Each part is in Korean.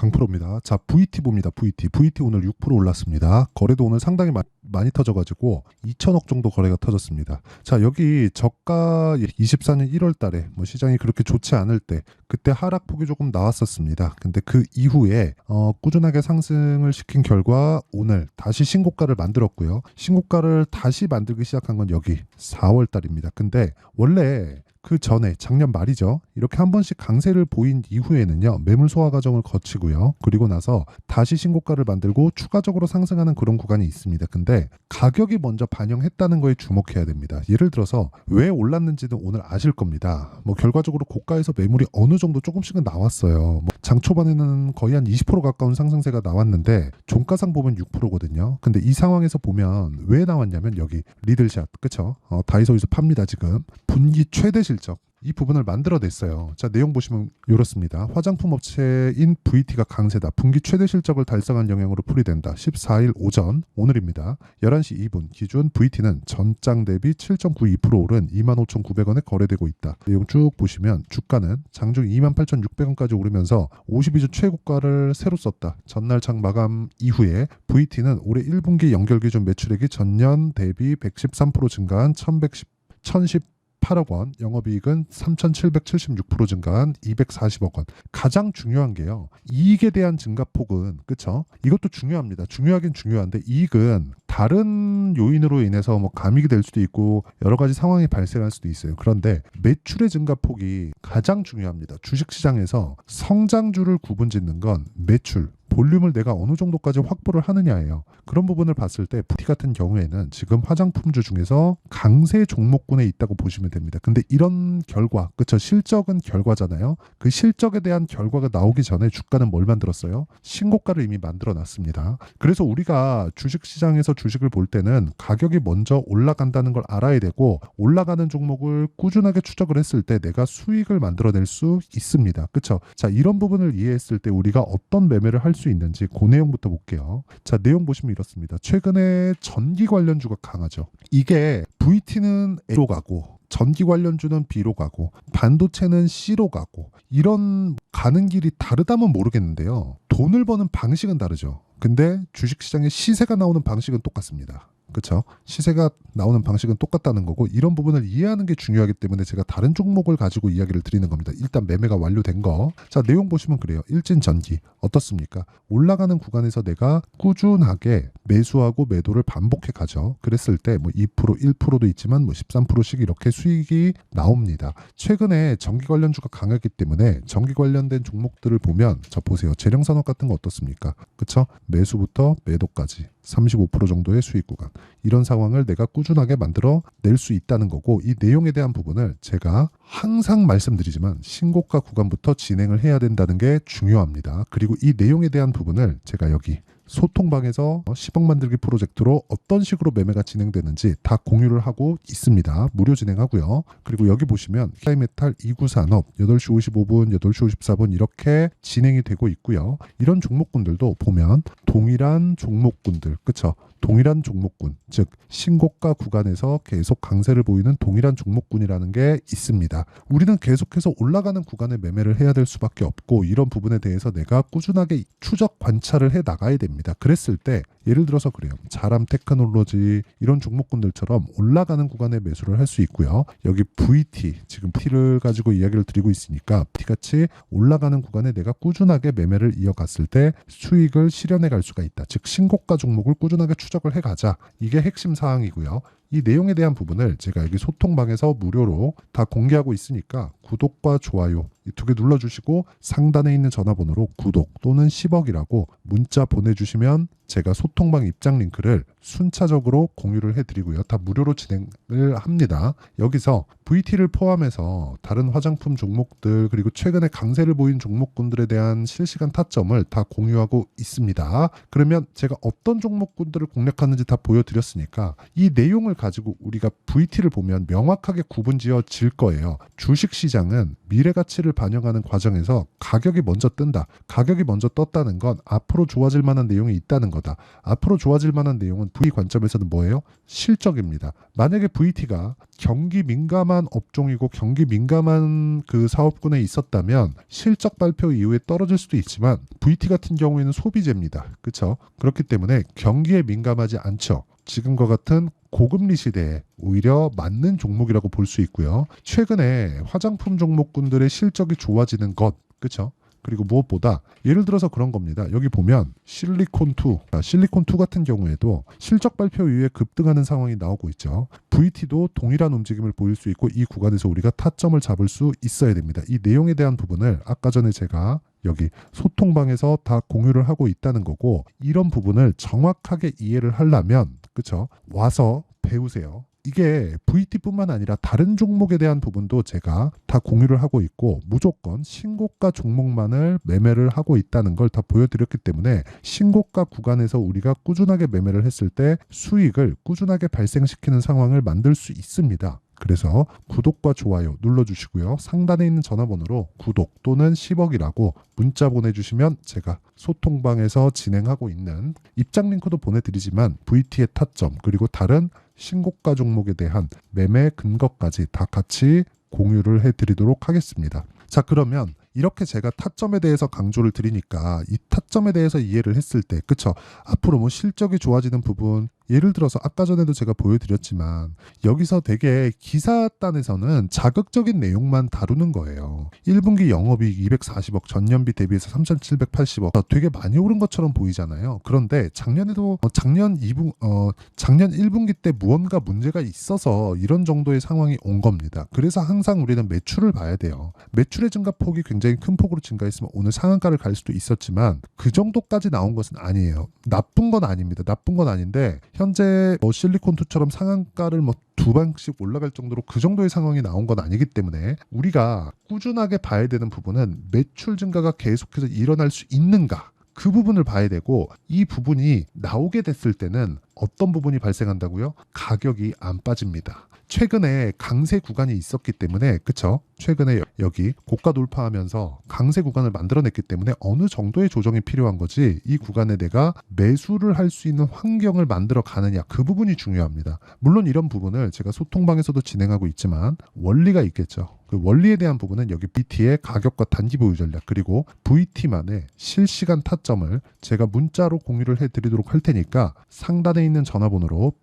강프로입니다. 자, VT 봅니다. VT 오늘 6% 올랐습니다. 거래도 오늘 상당히 많이 터져가지고 2천억 정도 거래가 터졌습니다. 자, 여기 저가 24년 1월 달에 뭐 시장이 그렇게 좋지 않을 때 그때 하락폭이 조금 나왔었습니다. 근데 그 이후에 꾸준하게 상승을 시킨 결과 오늘 다시 신고가를 만들었고요. 신고가를 다시 만들기 시작한 건 여기 4월 달입니다. 근데 원래 그 전에 작년 말이죠. 이렇게 한 번씩 강세를 보인 이후에는요. 매물 소화 과정을 거치고요. 그리고 나서 다시 신고가를 만들고 추가적으로 상승하는 그런 구간이 있습니다. 근데 가격이 먼저 반영했다는 거에 주목해야 됩니다. 예를 들어서 왜 올랐는지는 오늘 아실 겁니다. 뭐 결과적으로 고가에서 매물이 어느 정도 조금씩은 나왔어요. 뭐 장 초반에는 거의 한 20% 가까운 상승세가 나왔는데 종가상 보면 6%거든요. 근데 이 상황에서 보면 왜 나왔냐면 여기 리들샷, 그쵸? 다이소에서 팝니다. 지금 분기 최대 실적 이 부분을 만들어냈어요. 자, 내용 보시면 이렇습니다. 화장품 업체인 VT가 강세다. 분기 최대 실적을 달성한 영향으로 풀이된다. 14일 오전 오늘입니다. 11시 2분 기준 VT는 전장 대비 7.92% 오른 25,900원에 거래되고 있다. 내용 쭉 보시면 주가는 장중 28,600원까지 오르면서 52주 최고가를 새로 썼다. 전날 장 마감 이후에 VT는 올해 1분기 연결 기준 매출액이 전년 대비 113% 증가한 1,018억 원, 영업이익은 3,776% 증가한 240억 원. 가장 중요한 게요. 이익에 대한 증가폭은, 그쵸? 이것도 중요합니다. 중요하긴 중요한데 이익은 다른 요인으로 인해서 뭐 감익이 될 수도 있고 여러 가지 상황이 발생할 수도 있어요. 그런데 매출의 증가폭이 가장 중요합니다. 주식시장에서 성장주를 구분짓는 건 매출, 볼륨을 내가 어느 정도까지 확보를 하느냐예요. 그런 부분을 봤을 때 VT 같은 경우에는 지금 화장품주 중에서 강세 종목군에 있다고 보시면 됩니다. 근데 이런 결과, 그쵸? 실적은 결과잖아요. 그 실적에 대한 결과가 나오기 전에 주가는 뭘 만들었어요? 신고가를 이미 만들어 놨습니다. 그래서 우리가 주식시장에서 주식을 볼 때는 가격이 먼저 올라간다는 걸 알아야 되고 올라가는 종목을 꾸준하게 추적을 했을 때 내가 수익을 만들어낼 수 있습니다. 그쵸? 자, 이런 부분을 이해했을 때 우리가 어떤 매매를 할 수 있는지 그 내용부터 볼게요. 자, 내용 보시면 이렇습니다. 최근에 전기 관련주가 강하죠. 이게 VT는 A로 가고 전기 관련주는 B로 가고 반도체는 C로 가고 이런 가는 길이 다르다면 모르겠는데요. 돈을 버는 방식은 다르죠. 근데 주식시장에 시세가 나오는 방식은 똑같습니다. 그렇죠? 시세가 나오는 방식은 똑같다는 거고 이런 부분을 이해하는 게 중요하기 때문에 제가 다른 종목을 가지고 이야기를 드리는 겁니다. 일단 매매가 완료된 거. 자, 내용 보시면 그래요. 일진전기 어떻습니까? 올라가는 구간에서 내가 꾸준하게 매수하고 매도를 반복해 가죠. 그랬을 때 뭐 2%, 1%도 있지만 뭐 13%씩 이렇게 수익이 나옵니다. 최근에 전기 관련주가 강하기 때문에 전기 관련된 종목들을 보면 자 보세요. 재령산업 같은 거 어떻습니까? 그렇죠? 매수부터 매도까지 35% 정도의 수익 구간. 이런 상황을 내가 꾸준하게 만들어 낼 수 있다는 거고 이 내용에 대한 부분을 제가 항상 말씀드리지만 신고가 구간부터 진행을 해야 된다는 게 중요합니다. 그리고 이 내용에 대한 부분을 제가 여기 소통방에서 10억 만들기 프로젝트로 어떤 식으로 매매가 진행되는지 다 공유를 하고 있습니다. 무료 진행하고요. 그리고 여기 보시면 하이메탈 2구 산업 8시 55분, 8시 54분 이렇게 진행이 되고 있고요. 이런 종목군들도 보면 동일한 종목군들, 그쵸? 동일한 종목군, 즉 신고가 구간에서 계속 강세를 보이는 동일한 종목군이라는 게 있습니다. 우리는 계속해서 올라가는 구간에 매매를 해야 될 수밖에 없고 이런 부분에 대해서 내가 꾸준하게 추적 관찰을 해 나가야 됩니다. 그랬을 때 예를 들어서 그래요. 자람 테크놀로지 이런 종목군들처럼 올라가는 구간에 매수를 할 수 있고요. 여기 VT, 지금 T를 가지고 이야기를 드리고 있으니까 T같이 올라가는 구간에 내가 꾸준하게 매매를 이어갔을 때 수익을 실현해 갈 수가 있다. 즉 신고가 종목을 꾸준하게 추적을 해가자. 이게 핵심 사항이고요. 이 내용에 대한 부분을 제가 여기 소통방에서 무료로 다 공개하고 있으니까 구독과 좋아요 이 두 개 눌러주시고 상단에 있는 전화번호로 구독 또는 10억이라고 문자 보내주시면 제가 소통방 입장 링크를 순차적으로 공유를 해드리고요. 다 무료로 진행을 합니다. 여기서 VT를 포함해서 다른 화장품 종목들 그리고 최근에 강세를 보인 종목군들에 대한 실시간 타점을 다 공유하고 있습니다. 그러면 제가 어떤 종목군들을 공략하는지 다 보여드렸으니까 이 내용을 가지고 우리가 VT를 보면 명확하게 구분지어질 거예요. 주식시장은 미래가치를 반영하는 과정에서 가격이 먼저 뜬다. 가격이 먼저 떴다는 건 앞으로 좋아질 만한 내용이 있다는 거다. 앞으로 좋아질 만한 내용은 V 관점에서는 뭐예요? 실적입니다. 만약에 VT가 경기 민감한 업종이고 경기 민감한 그 사업군에 있었다면 실적 발표 이후에 떨어질 수도 있지만 VT 같은 경우에는 소비재입니다. 그렇죠? 그렇기 때문에 경기에 민감하지 않죠. 지금과 같은 고금리 시대에 오히려 맞는 종목이라고 볼 수 있고요. 최근에 화장품 종목군들의 실적이 좋아지는 것, 그렇죠? 그리고 무엇보다 예를 들어서 그런 겁니다. 여기 보면 실리콘2 같은 경우에도 실적 발표 이후에 급등하는 상황이 나오고 있죠. VT도 동일한 움직임을 보일 수 있고 이 구간에서 우리가 타점을 잡을 수 있어야 됩니다. 이 내용에 대한 부분을 아까 전에 제가 여기 소통방에서 다 공유를 하고 있다는 거고 이런 부분을 정확하게 이해를 하려면 그쵸? 와서 배우세요. 이게 VT뿐만 아니라 다른 종목에 대한 부분도 제가 다 공유를 하고 있고 무조건 신고가 종목만을 매매를 하고 있다는 걸 다 보여드렸기 때문에 신고가 구간에서 우리가 꾸준하게 매매를 했을 때 수익을 꾸준하게 발생시키는 상황을 만들 수 있습니다. 그래서 구독과 좋아요 눌러주시고요. 상단에 있는 전화번호로 구독 또는 10억이라고 문자 보내주시면 제가 소통방에서 진행하고 있는 입장 링크도 보내드리지만 VT의 타점 그리고 다른 신고가 종목에 대한 매매 근거까지 다 같이 공유를 해드리도록 하겠습니다. 자, 그러면 이렇게 제가 타점에 대해서 강조를 드리니까 이 타점에 대해서 이해를 했을 때 그쵸? 앞으로 뭐 실적이 좋아지는 부분 예를 들어서 아까 전에도 제가 보여드렸지만 여기서 되게 기사단에서는 자극적인 내용만 다루는 거예요. 1분기 영업이익 240억 전년비 대비해서 3,780억 되게 많이 오른 것처럼 보이잖아요. 그런데 작년에도 작년 1분기 때 무언가 문제가 있어서 이런 정도의 상황이 온 겁니다. 그래서 항상 우리는 매출을 봐야 돼요. 매출의 증가폭이 굉장히 큰 폭으로 증가했으면 오늘 상한가를 갈 수도 있었지만 그 정도까지 나온 것은 아니에요. 나쁜 건 아닙니다. 나쁜 건 아닌데 현재 실리콘2처럼 상한가를 두 방씩 올라갈 정도로 그 정도의 상황이 나온 건 아니기 때문에 우리가 꾸준하게 봐야 되는 부분은 매출 증가가 계속해서 일어날 수 있는가 그 부분을 봐야 되고 이 부분이 나오게 됐을 때는 어떤 부분이 발생한다고요? 가격이 안 빠집니다. 최근에 강세 구간이 있었기 때문에 그쵸? 최근에 여기 고가 돌파하면서 강세 구간을 만들어냈기 때문에 어느 정도의 조정이 필요한 거지 이 구간에 내가 매수를 할 수 있는 환경을 만들어 가느냐 그 부분이 중요합니다. 물론 이런 부분을 제가 소통방에서도 진행하고 있지만 원리가 있겠죠. 그 원리에 대한 부분은 여기 VT의 가격과 단기 보유 전략 그리고 VT만의 실시간 타점을 제가 문자로 공유를 해드리도록 할 테니까 상단에 있는 전화번호로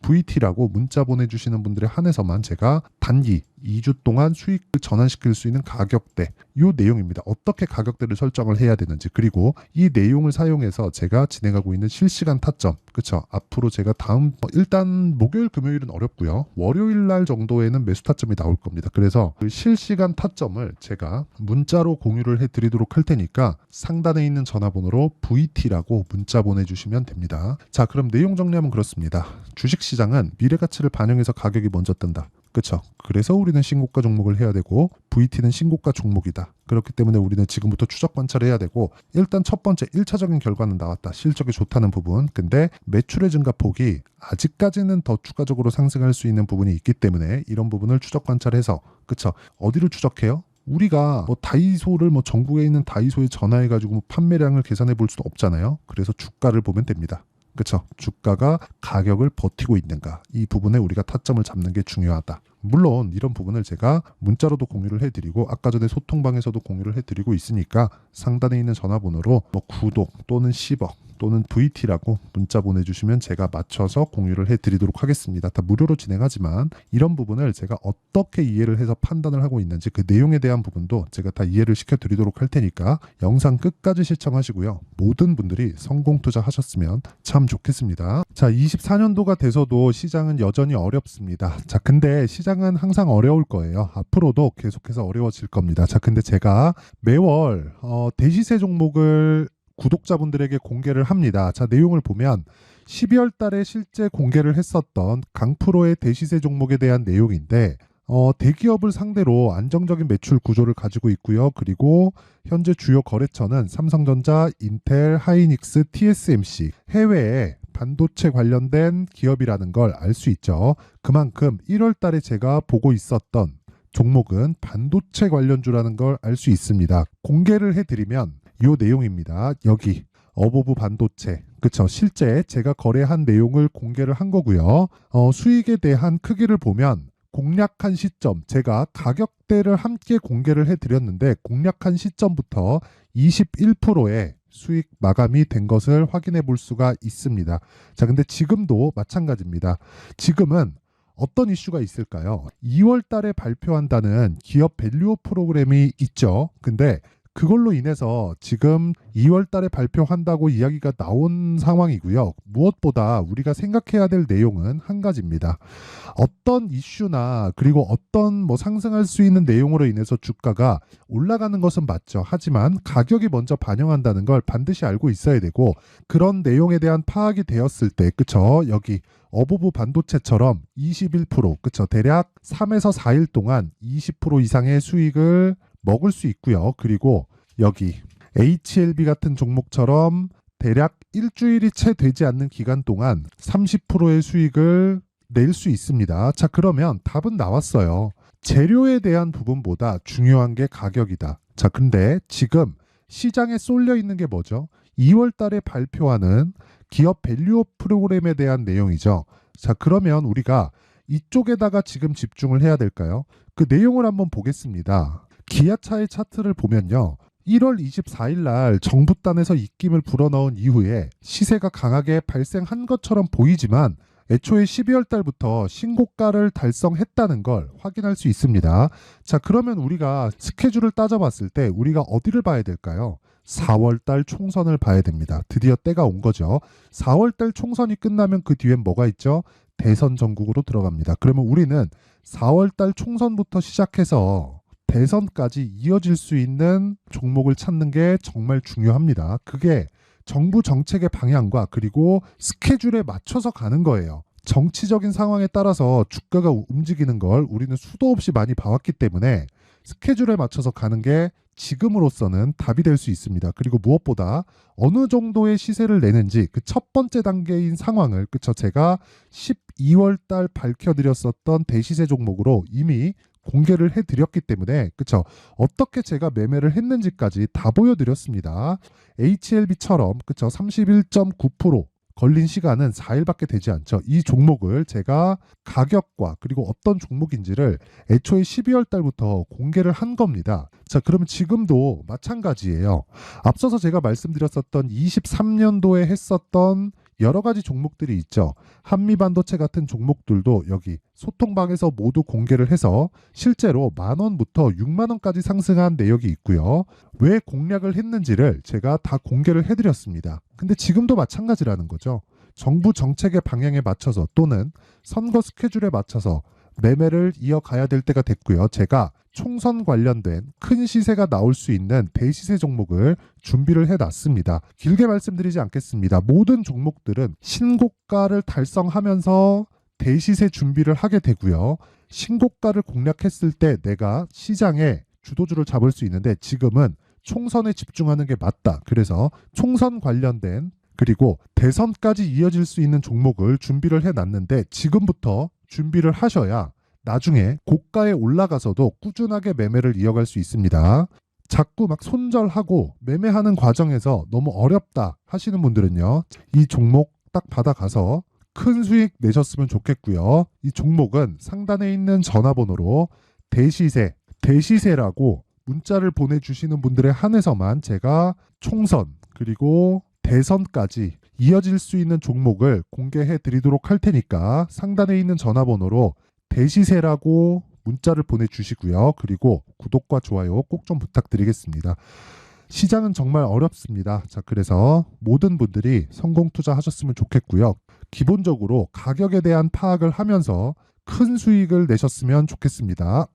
VT라고 문자 보내주시는 분들에 한해서만 제가 단기 2주 동안 수익을 전환시킬 수 있는 가격대 이 내용입니다. 어떻게 가격대를 설정을 해야 되는지 그리고 이 내용을 사용해서 제가 진행하고 있는 실시간 타점 그쵸? 앞으로 제가 다음 일단 목요일 금요일은 어렵고요. 월요일 날 정도에는 매수 타점이 나올 겁니다. 그래서 그 실시간 타점을 제가 문자로 공유를 해드리도록 할 테니까 상단에 있는 전화번호로 VT라고 문자 보내주시면 됩니다. 자, 그럼 내용 정리하면 그렇습니다. 주식시장은 미래가치를 반영해서 가격이 먼저 뜬다. 그렇죠. 그래서 우리는 신고가 종목을 해야 되고 VT는 신고가 종목이다. 그렇기 때문에 우리는 지금부터 추적 관찰해야 되고 일단 첫 번째 1차적인 결과는 나왔다. 실적이 좋다는 부분. 근데 매출의 증가폭이 아직까지는 더 추가적으로 상승할 수 있는 부분이 있기 때문에 이런 부분을 추적 관찰해서 그렇죠. 어디를 추적해요? 우리가 다이소를 전국에 있는 다이소에 전화해가지고 판매량을 계산해 볼 수도 없잖아요. 그래서 주가를 보면 됩니다. 그렇죠. 주가가 가격을 버티고 있는가 이 부분에 우리가 타점을 잡는 게 중요하다. 물론 이런 부분을 제가 문자로도 공유를 해드리고 아까 전에 소통방에서도 공유를 해드리고 있으니까 상단에 있는 전화번호로 구독 또는 10억 또는 VT라고 문자 보내주시면 제가 맞춰서 공유를 해드리도록 하겠습니다. 다 무료로 진행하지만 이런 부분을 제가 어떻게 이해를 해서 판단을 하고 있는지 그 내용에 대한 부분도 제가 다 이해를 시켜드리도록 할 테니까 영상 끝까지 시청하시고요. 모든 분들이 성공 투자하셨으면 참 좋겠습니다. 자, 24년도가 돼서도 시장은 여전히 어렵습니다. 자, 근데 시장은 항상 어려울 거예요. 앞으로도 계속해서 어려워질 겁니다. 자, 근데 제가 매월 대시세 종목을 구독자분들에게 공개를 합니다. 자, 내용을 보면 12월 달에 실제 공개를 했었던 강프로의 대시세 종목에 대한 내용인데 대기업을 상대로 안정적인 매출 구조를 가지고 있고요. 그리고 현재 주요 거래처는 삼성전자, 인텔, 하이닉스, TSMC 해외에 반도체 관련된 기업이라는 걸 알 수 있죠. 그만큼 1월 달에 제가 보고 있었던 종목은 반도체 관련주라는 걸 알 수 있습니다. 공개를 해드리면 이 내용입니다. 여기 어보브 반도체, 그쵸? 실제 제가 거래한 내용을 공개를 한 거고요. 수익에 대한 크기를 보면 공략한 시점, 제가 가격대를 함께 공개를 해드렸는데 공략한 시점부터 21%의 수익 마감이 된 것을 확인해 볼 수가 있습니다. 자, 근데 지금도 마찬가지입니다. 지금은 어떤 이슈가 있을까요? 2월 달에 발표한다는 기업 밸류업 프로그램이 있죠. 근데 그걸로 인해서 지금 2월 달에 발표한다고 이야기가 나온 상황이고요. 무엇보다 우리가 생각해야 될 내용은 한 가지입니다. 어떤 이슈나 그리고 어떤 상승할 수 있는 내용으로 인해서 주가가 올라가는 것은 맞죠. 하지만 가격이 먼저 반영한다는 걸 반드시 알고 있어야 되고, 그런 내용에 대한 파악이 되었을 때, 그쵸? 여기 어보브 반도체처럼 21%, 그쵸? 대략 3에서 4일 동안 20% 이상의 수익을 먹을 수 있고요. 그리고 여기 HLB 같은 종목처럼 대략 일주일이 채 되지 않는 기간 동안 30%의 수익을 낼 수 있습니다. 자, 그러면 답은 나왔어요. 재료에 대한 부분보다 중요한 게 가격이다. 자, 근데 지금 시장에 쏠려 있는 게 뭐죠? 2월 달에 발표하는 기업 밸류업 프로그램에 대한 내용이죠. 자, 그러면 우리가 이쪽에다가 지금 집중을 해야 될까요? 그 내용을 한번 보겠습니다. 기아차의 차트를 보면요. 1월 24일 날 정부단에서 입김을 불어넣은 이후에 시세가 강하게 발생한 것처럼 보이지만 애초에 12월 달부터 신고가를 달성했다는 걸 확인할 수 있습니다. 자, 그러면 우리가 스케줄을 따져봤을 때 우리가 어디를 봐야 될까요? 4월 달 총선을 봐야 됩니다. 드디어 때가 온 거죠. 4월 달 총선이 끝나면 그 뒤엔 뭐가 있죠? 대선 전국으로 들어갑니다. 그러면 우리는 4월 달 총선부터 시작해서 대선까지 이어질 수 있는 종목을 찾는 게 정말 중요합니다. 그게 정부 정책의 방향과 그리고 스케줄에 맞춰서 가는 거예요. 정치적인 상황에 따라서 주가가 움직이는 걸 우리는 수도 없이 많이 봐왔기 때문에 스케줄에 맞춰서 가는 게 지금으로서는 답이 될 수 있습니다. 그리고 무엇보다 어느 정도의 시세를 내는지 그 첫 번째 단계인 상황을, 그쵸? 제가 12월 달 밝혀드렸었던 대시세 종목으로 이미 공개를 해드렸기 때문에, 그쵸? 어떻게 제가 매매를 했는지까지 다 보여드렸습니다. HLB처럼, 그쵸? 31.9% 걸린 시간은 4일밖에 되지 않죠. 이 종목을 제가 가격과 그리고 어떤 종목인지를 애초에 12월 달부터 공개를 한 겁니다. 자, 그러면 지금도 마찬가지예요. 앞서서 제가 말씀드렸었던 23년도에 했었던 여러 가지 종목들이 있죠. 한미반도체 같은 종목들도 여기 소통방에서 모두 공개를 해서 실제로 10,000원부터 60,000원까지 상승한 내역이 있고요. 왜 공략을 했는지를 제가 다 공개를 해드렸습니다. 근데 지금도 마찬가지라는 거죠. 정부 정책의 방향에 맞춰서 또는 선거 스케줄에 맞춰서 매매를 이어가야 될 때가 됐고요. 제가 총선 관련된 큰 시세가 나올 수 있는 대시세 종목을 준비를 해놨습니다. 길게 말씀드리지 않겠습니다. 모든 종목들은 신고가를 달성하면서 대시세 준비를 하게 되고요. 신고가를 공략했을 때 내가 시장에 주도주를 잡을 수 있는데 지금은 총선에 집중하는 게 맞다. 그래서 총선 관련된 그리고 대선까지 이어질 수 있는 종목을 준비를 해놨는데 지금부터 준비를 하셔야 나중에 고가에 올라가서도 꾸준하게 매매를 이어갈 수 있습니다. 자꾸 막 손절하고 매매하는 과정에서 너무 어렵다 하시는 분들은요. 이 종목 딱 받아가서 큰 수익 내셨으면 좋겠고요. 이 종목은 상단에 있는 전화번호로 대시세라고 문자를 보내주시는 분들에 한해서만 제가 총선 그리고 대선까지 이어질 수 있는 종목을 공개해 드리도록 할 테니까 상단에 있는 전화번호로 대시세라고 문자를 보내주시고요. 그리고 구독과 좋아요 꼭 좀 부탁드리겠습니다. 시장은 정말 어렵습니다. 자, 그래서 모든 분들이 성공 투자하셨으면 좋겠고요. 기본적으로 가격에 대한 파악을 하면서 큰 수익을 내셨으면 좋겠습니다.